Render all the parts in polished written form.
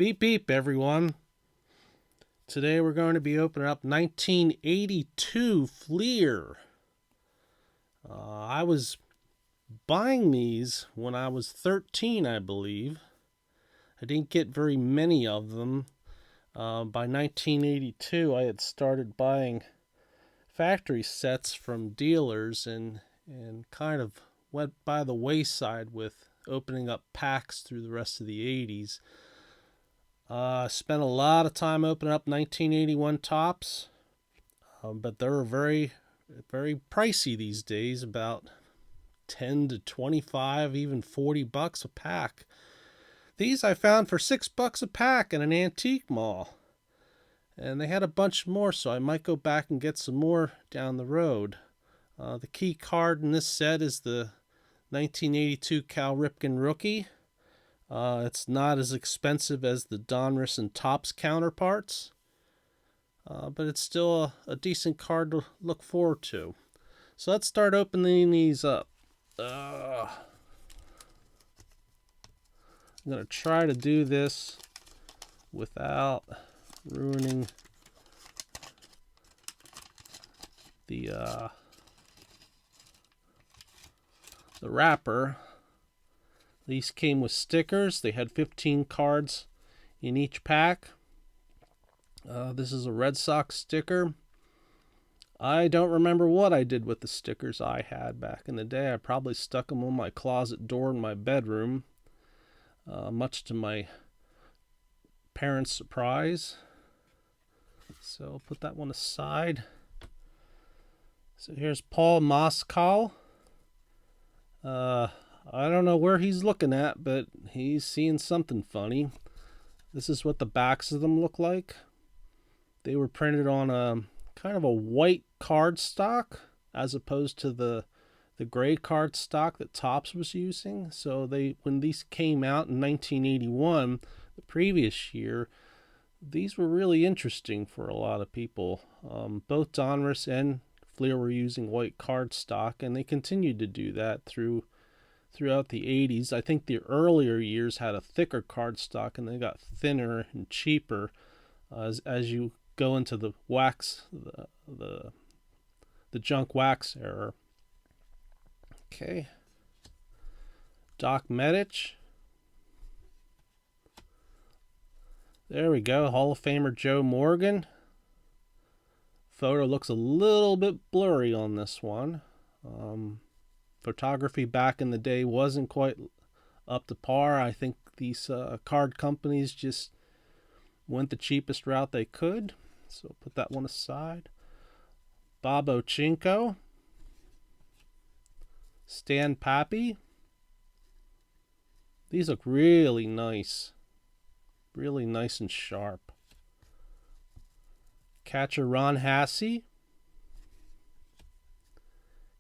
Beep beep, everyone. Today we're going to be opening up 1982 Fleer. I was buying these when I was 13, I believe. I didn't get very many of them. By 1982, I had started buying factory sets from dealers and kind of went by the wayside with opening up packs through the rest of the 80s. Spent a lot of time opening up 1981 tops, but they're very, very pricey these days, about 10 to 25, even $40 a pack. These I found for $6 a pack in an antique mall, and they had a bunch more, so I might go back and get some more down the road. The key card in this set is the 1982 Cal Ripken Rookie. It's not as expensive as the Donruss and Topps counterparts, but it's still a decent card to look forward to. So let's start opening these up. I'm going to try to do this without ruining the wrapper. These came with stickers. They had 15 cards in each pack. This is a Red Sox sticker. I don't remember what I did with the stickers I had back in the day. I probably stuck them on my closet door in my bedroom, much to my parents' surprise. So I'll put that one aside. So here's Paul Moskow. I don't know where he's looking at, but he's seeing something funny. This is what the backs of them look like. They were printed on a kind of a white cardstock as opposed to the gray cardstock that Topps was using. So when these came out in 1981, the previous year, these were really interesting for a lot of people. Both Donruss and Fleer were using white cardstock, and they continued to do that throughout the 80s. I think the earlier years had a thicker cardstock, and they got thinner and cheaper as you go into the wax, the junk wax era. Okay. Doc Medich. There we go. Hall of Famer Joe Morgan. Photo looks a little bit blurry on this one. Photography back in the day wasn't quite up to par. I think these card companies just went the cheapest route they could. So put that one aside. Bob Ochinko. Stan Pappy. These look really nice. Really nice and sharp. Catcher Ron Hassey.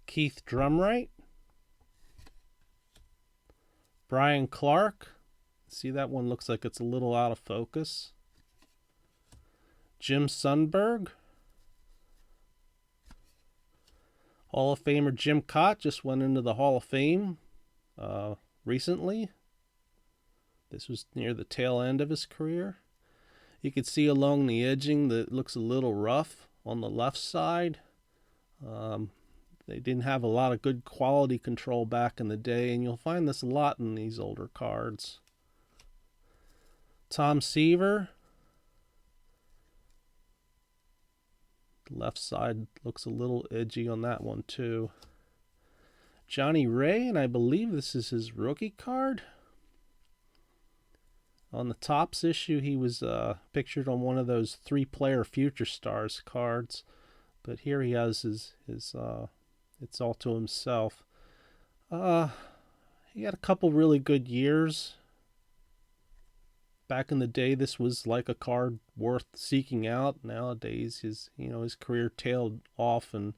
Keith Drumright. Brian Clark. See, that one looks like it's a little out of focus. Jim Sunberg. Hall of Famer Jim Cott just went into the Hall of Fame recently. This was near the tail end of his career. You can see along the edging that it looks a little rough on the left side. They didn't have a lot of good quality control back in the day, and you'll find this a lot in these older cards. Tom Seaver. The left side looks a little edgy on that one too. Johnny Ray, and I believe this is his rookie card. On the Topps issue, he was pictured on one of those 3-player Future Stars cards, but here he has his it's all to himself. He had a couple really good years. Back in the day, this was like a card worth seeking out. Nowadays, his career tailed off, and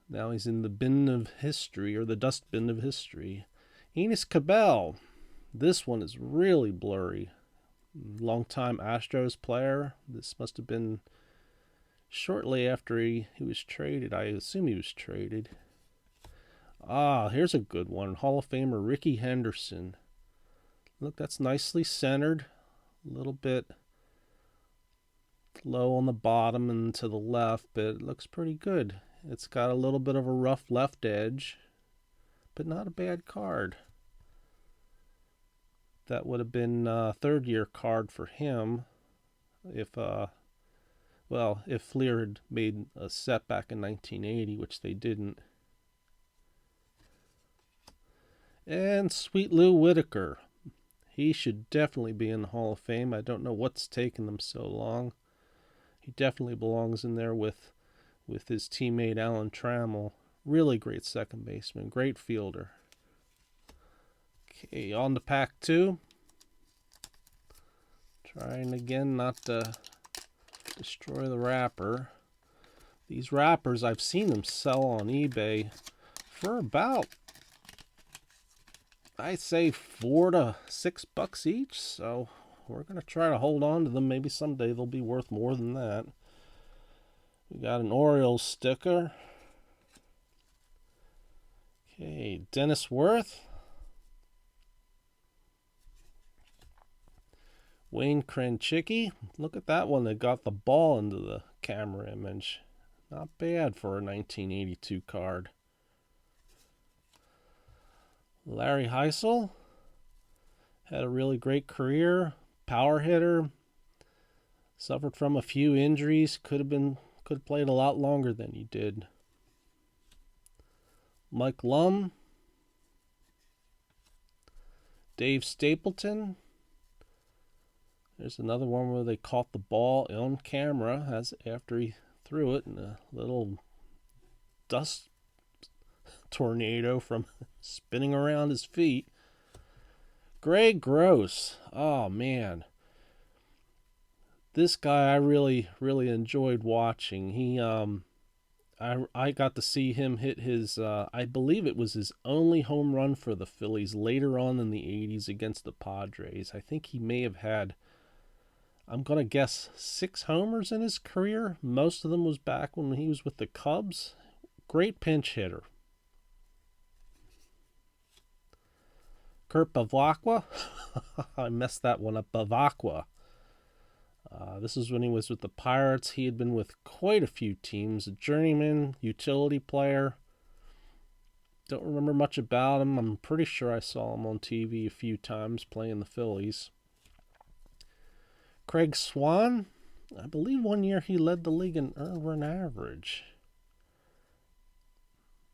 now he's in the bin of history, or the dustbin of history. Enos Cabell. This one is really blurry. Longtime Astros player. This must have been shortly after he was traded. I assume he was traded. Here's a good one. Hall of Famer Ricky Henderson. Look, that's nicely centered. A little bit low on the bottom and to the left, but it looks pretty good. It's got a little bit of a rough left edge, but not a bad card. That would have been a third-year card for him if if Fleer had made a set back in 1980, which they didn't. And Sweet Lou Whitaker. He should definitely be in the Hall of Fame. I don't know what's taken them so long. He definitely belongs in there with his teammate Alan Trammell. Really great second baseman, great fielder. Okay, on to pack 2. Trying again not to destroy the wrapper. These wrappers, I've seen them sell on eBay for about, I'd say, $4 to $6 each. So we're going to try to hold on to them. Maybe someday they'll be worth more than that. We got an Orioles sticker. Okay, Dennis Worth. Wayne Kranchicki. Look at that one. They got the ball into the camera image. Not bad for a 1982 card. Larry Heisel. Had a really great career. Power hitter. Suffered from a few injuries. Could have played a lot longer than he did. Mike Lum. Dave Stapleton. There's another one where they caught the ball on camera after he threw it, and a little dust tornado from spinning around his feet. Greg Gross. Oh, man. This guy I really, really enjoyed watching. He, I got to see him hit his, I believe it was his only home run for the Phillies later on in the 80s against the Padres. I think he may have had, I'm going to guess, 6 homers in his career. Most of them was back when he was with the Cubs. Great pinch hitter. Kurt Bavacqua. I messed that one up. Bavacqua. This is when he was with the Pirates. He had been with quite a few teams. A journeyman, utility player. Don't remember much about him. I'm pretty sure I saw him on TV a few times playing the Phillies. Craig Swan. I believe one year he led the league in earned run average.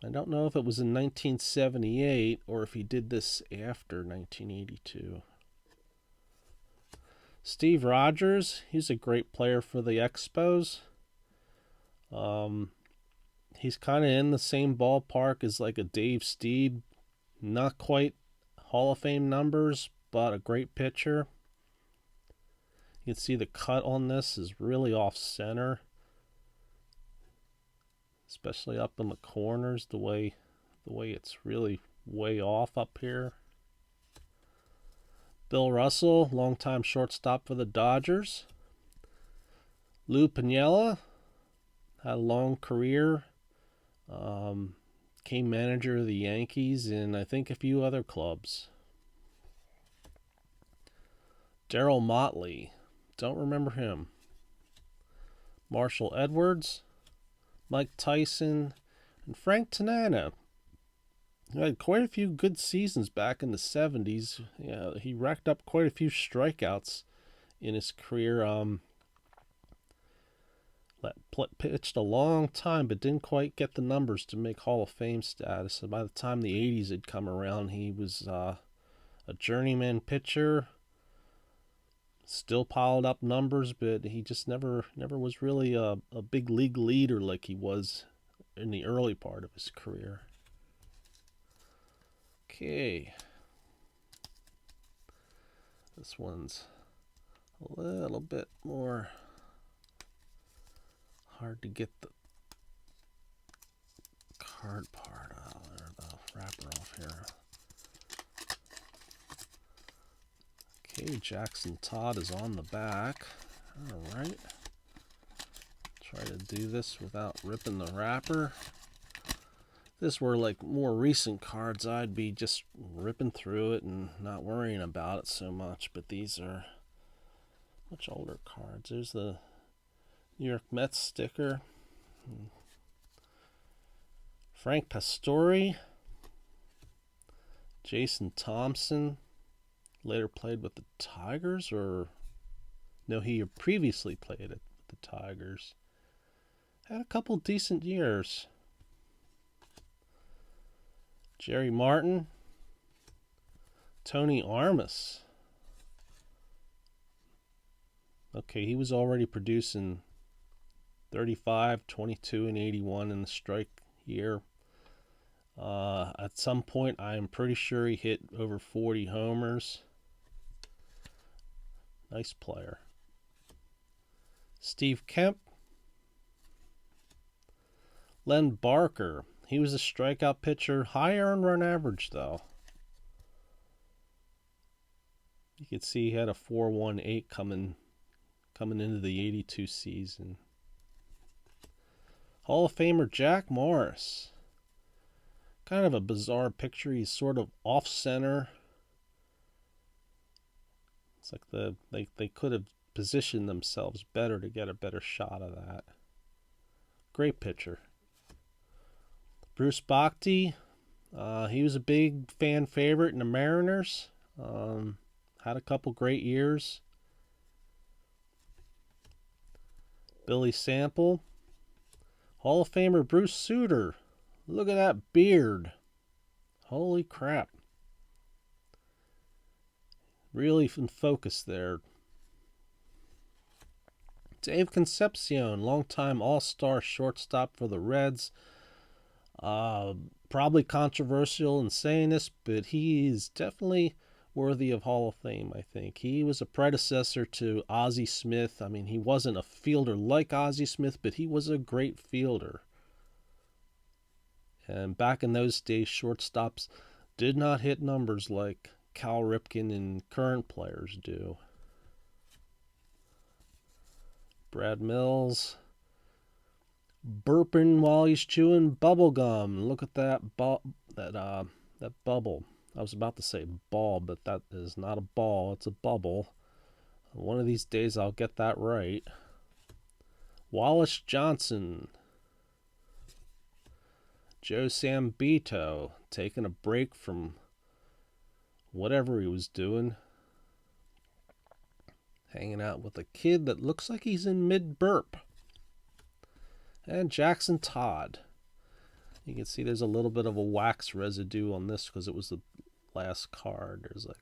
I don't know if it was in 1978 or if he did this after 1982. Steve Rogers, he's a great player for the Expos. He's kind of in the same ballpark as like a Dave Steeb. Not quite Hall of Fame numbers, but a great pitcher. You can see the cut on this is really off center. Especially up in the corners, the way it's really way off up here. Bill Russell, longtime shortstop for the Dodgers. Lou Piniella had a long career. Became manager of the Yankees and I think a few other clubs. Darryl Motley, don't remember him. Marshall Edwards, Mike Tyson, and Frank Tanana. He had quite a few good seasons back in the 70s. Yeah, he racked up quite a few strikeouts in his career. Pitched a long time, but didn't quite get the numbers to make Hall of Fame status. And by the time the 80s had come around, he was a journeyman pitcher. Still piled up numbers, but he just never was really a big league leader like he was in the early part of his career. Okay. This one's a little bit more hard to get the card part out, or the wrapper off here. Okay, Jackson Todd is on the back. Alright. Try to do this without ripping the wrapper. this were like more recent cards, I'd be just ripping through it and not worrying about it so much. But these are much older cards. There's the New York Mets sticker. Frank Pastore. Jason Thompson. Later played with the Tigers, or no, he previously played with the Tigers. Had a couple decent years. Jerry Martin. Tony Armas. Okay, he was already producing 35, 22, and 81 in the strike year. At some point, I'm pretty sure he hit over 40 homers. Nice player. Steve Kemp. Len Barker. He was a strikeout pitcher. High earned run average, though. You could see he had a 4.18 coming into the 82 season. Hall of Famer Jack Morris. Kind of a bizarre picture. He's sort of off center. It's like they could have positioned themselves better to get a better shot of that. Great pitcher. Bruce Bochy. He was a big fan favorite in the Mariners. Had a couple great years. Billy Sample. Hall of Famer Bruce Sutter. Look at that beard. Holy crap. Really in focus there. Dave Concepcion, longtime all-star shortstop for the Reds. Probably controversial in saying this, but he is definitely worthy of Hall of Fame, I think. He was a predecessor to Ozzie Smith. I mean, he wasn't a fielder like Ozzie Smith, but he was a great fielder. And back in those days, shortstops did not hit numbers like Cal Ripken and current players do. Brad Mills. Burping while he's chewing bubble gum. Look at that that bubble. I was about to say ball, but that is not a ball. It's a bubble. One of these days I'll get that right. Wallace Johnson. Joe Sambito, taking a break from whatever he was doing. Hanging out with a kid that looks like he's in mid-burp. And Jackson Todd. You can see there's a little bit of a wax residue on this because it was the last card. There's like,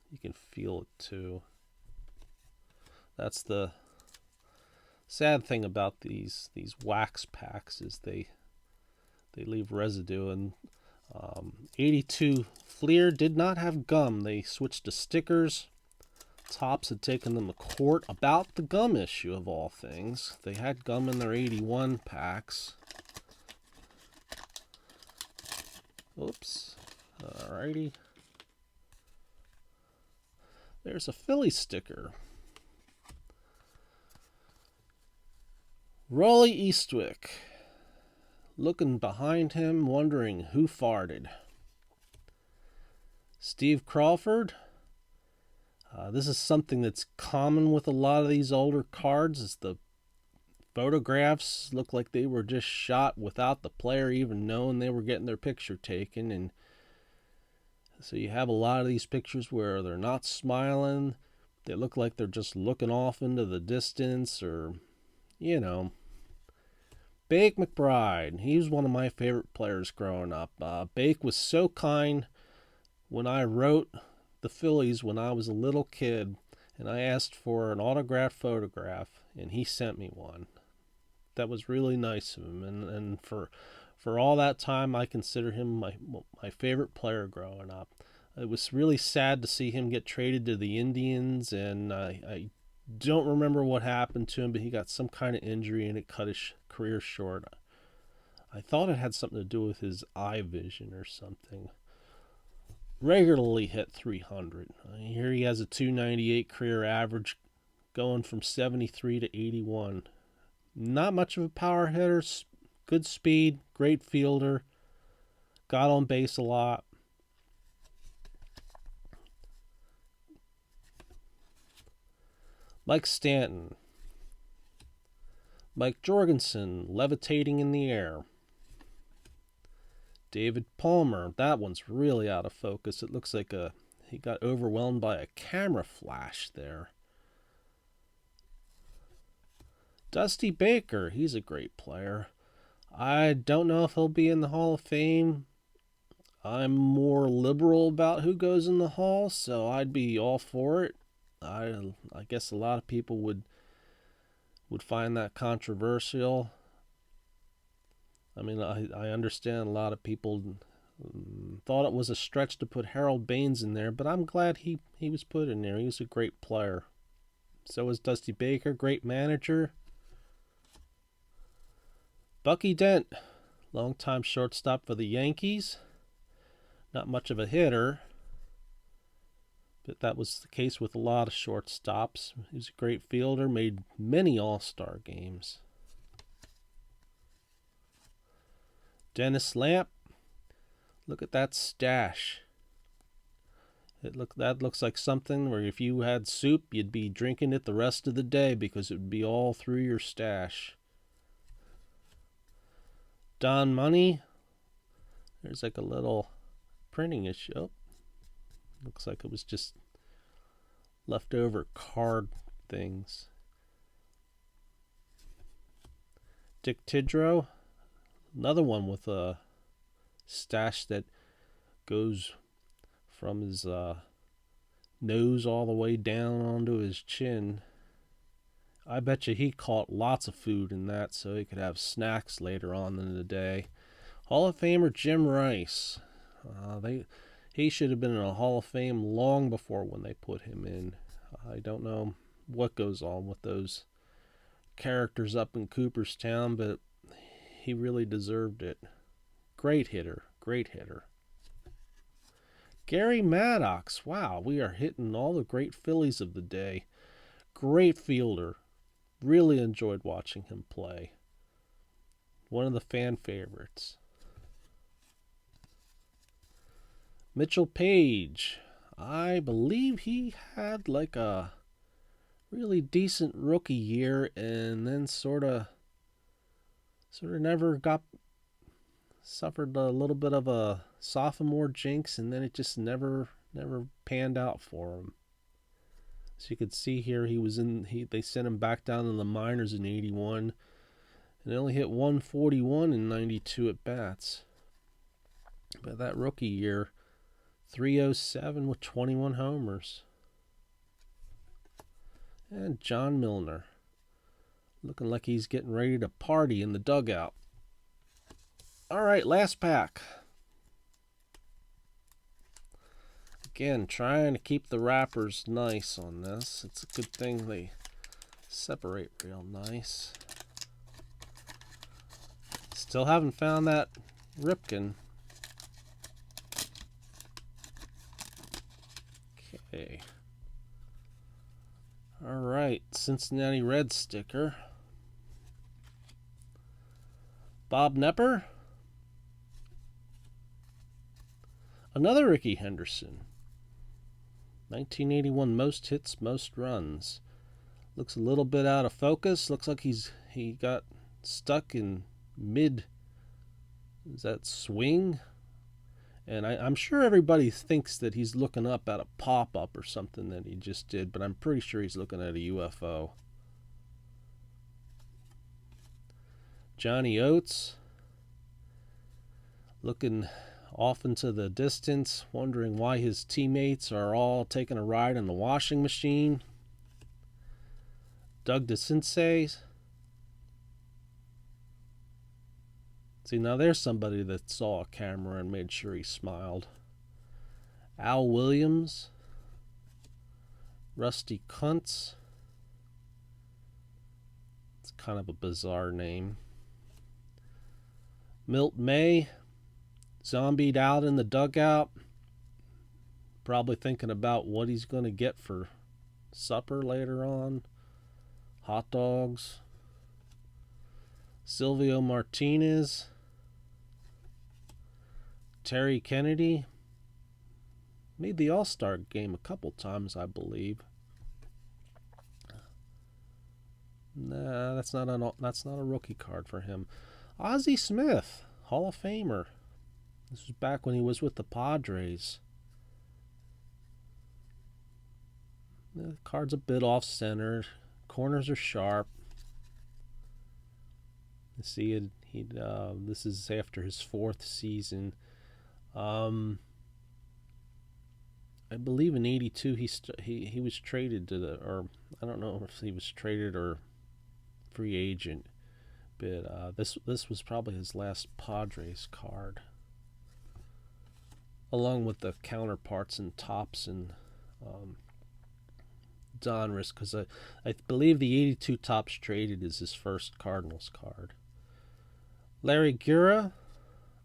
you can feel it too. That's the sad thing about these wax packs, is they leave residue. And 82 Fleer did not have gum. They switched to stickers. Topps had taken them to court about the gum issue of all things. They had gum in their 81 packs. Oops. Alrighty. There's a Philly sticker. Rollie Eastwick. Looking behind him, wondering who farted. Steve Crawford. This is something that's common with a lot of these older cards, is the photographs look like they were just shot without the player even knowing they were getting their picture taken. And so you have a lot of these pictures where they're not smiling. They look like they're just looking off into the distance, or, you know. Bake McBride. He was one of my favorite players growing up. Bake was so kind when I wrote the Phillies when I was a little kid, and I asked for an autographed photograph, and he sent me one. That was really nice of him, and for all that time, I consider him my favorite player growing up. It was really sad to see him get traded to the Indians, and I don't remember what happened to him, but he got some kind of injury, and it cut his career short. I thought it had something to do with his eye vision or something. Regularly hit 300. Here he has a 298 career average, going from 73 to 81. Not much of a power hitter, good speed, great fielder. got on base a lot. Mike Stanton. Mike Jorgensen, levitating in the air. David Palmer, that one's really out of focus. It looks like he got overwhelmed by a camera flash there. Dusty Baker, he's a great player. I don't know if he'll be in the Hall of Fame. I'm more liberal about who goes in the Hall, so I'd be all for it. I guess a lot of people would find that controversial. I mean, I understand a lot of people thought it was a stretch to put Harold Baines in there, but I'm glad he was put in there. He was a great player. So was Dusty Baker, great manager. Bucky Dent, longtime shortstop for the Yankees. Not much of a hitter, but that was the case with a lot of shortstops. He was a great fielder, made many All-Star games. Dennis Lamp, look at that stash. That looks like something where if you had soup, you'd be drinking it the rest of the day because it would be all through your stash. Don Money, there's like a little printing issue. Oh, looks like it was just leftover card things. Dick Tidrow, another one with a stash that goes from his nose all the way down onto his chin. I bet you he caught lots of food in that so he could have snacks later on in the day. Hall of Famer Jim Rice. He should have been in a Hall of Fame long before when they put him in. I don't know what goes on with those characters up in Cooperstown, but he really deserved it. Great hitter. Great hitter. Gary Maddox. Wow, we are hitting all the great Phillies of the day. Great fielder. Really enjoyed watching him play. One of the fan favorites. Mitchell Page. I believe he had like a really decent rookie year and then sort of never suffered a little bit of a sophomore jinx, and then it just never panned out for him. So you could see here they sent him back down in the minors in 81 and only hit 141 in 92 at bats. But that rookie year, 307 with 21 homers. And John Milner, looking like he's getting ready to party in the dugout. All right, last pack. Again, trying to keep the wrappers nice on this. It's a good thing they separate real nice. Still haven't found that Ripken. Okay. All right, Cincinnati Reds sticker. Bob Nepper. Another Ricky Henderson. 1981 most hits, most runs. Looks a little bit out of focus. Looks like he got stuck in mid. Is that swing? And I'm sure everybody thinks that he's looking up at a pop-up or something that he just did, but I'm pretty sure he's looking at a UFO. Johnny Oates. Looking off into the distance, wondering why his teammates are all taking a ride in the washing machine. Doug DeCinces. See, now there's somebody that saw a camera and made sure he smiled. Al Williams. Rusty Kuntz. It's kind of a bizarre name. Milt May. Zombied out in the dugout. Probably thinking about what he's going to get for supper later on. Hot dogs. Silvio Martinez. Terry Kennedy. Made the All-Star game a couple times, I believe. Nah, that's not a rookie card for him. Ozzie Smith, Hall of Famer. This was back when he was with the Padres. The card's a bit off-center. Corners are sharp. You see it. This is after his 4th season. I believe in '82 he was traded to or I don't know if he was traded or free agent, but this was probably his last Padres card, along with the counterparts and tops and Donruss, because I believe the '82 tops traded is his first Cardinals card. Larry Gura,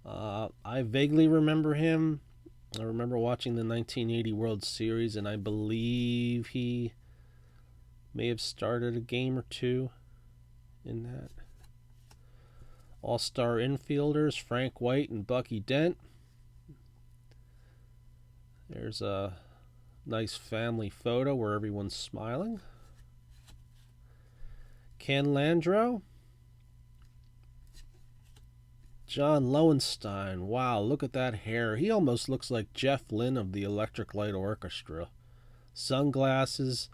I vaguely remember him. I remember watching the 1980 World Series, and I believe he may have started a game or two in that. All-star infielders, Frank White and Bucky Dent. There's a nice family photo where everyone's smiling. Ken Landreau. John Lowenstein. Wow, look at that hair. He almost looks like Jeff Lynne of the Electric Light Orchestra. Sunglasses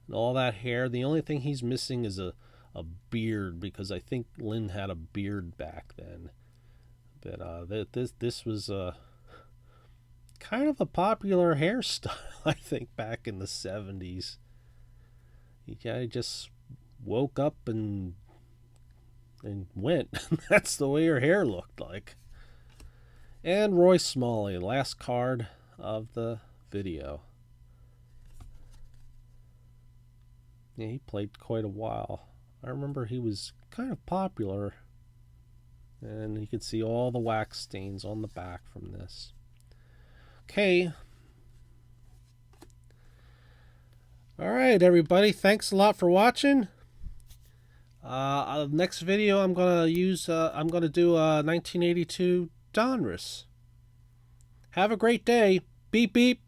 and all that hair. The only thing he's missing is a beard, because I think Lynne had a beard back then. But this was kind of a popular hairstyle, I think, back in the 70s. He kind of just woke up and went. That's the way her hair looked like. And Roy Smalley, last card of the video. Yeah, he played quite a while. I remember he was kind of popular. And you can see all the wax stains on the back from this. Okay. Alright, everybody. Thanks a lot for watching. Next video I'm gonna do 1982 Donruss. Have a great day. Beep beep.